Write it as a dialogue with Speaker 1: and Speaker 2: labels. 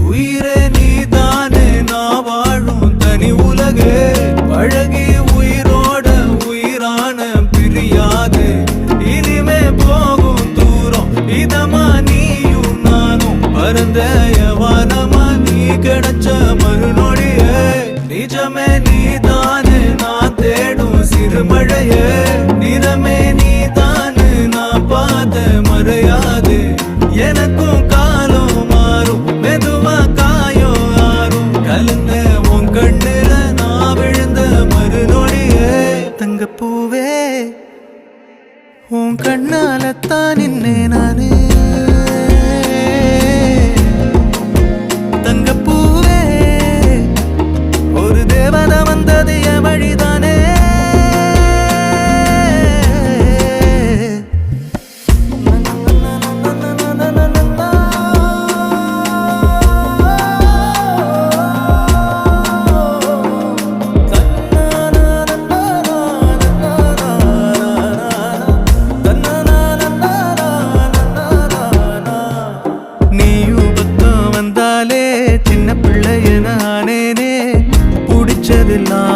Speaker 1: உயிரே நீதானே நான் வாழும் தனி உலகே பழகி உயிரோட உயிரான பிரியாது இனிமே போகும் தூரம் இதமா நீயும் நானும் பரந்த யவானமா நீ கிடைச்ச மறுநொடியே நிஜமே நீதானே நான் தேடும் சிறுமழையே நிறமே நீதானே நான் பார்த்த மறையாது எனக்கும் காலம் மாறும் மெதுவா காயம் ஆறும் கலந்த உன் கண்ணுல நான் விழுந்த மறுநொடியே தங்கப்பூவே உன் கண்ணாலத்தான் நின்னே நானே தங்கப்பூவே ஒரு தேவதை வந்தது என் வழிதானே சின்ன பிள்ளைய நானேனே பிடிச்சதெல்லாம்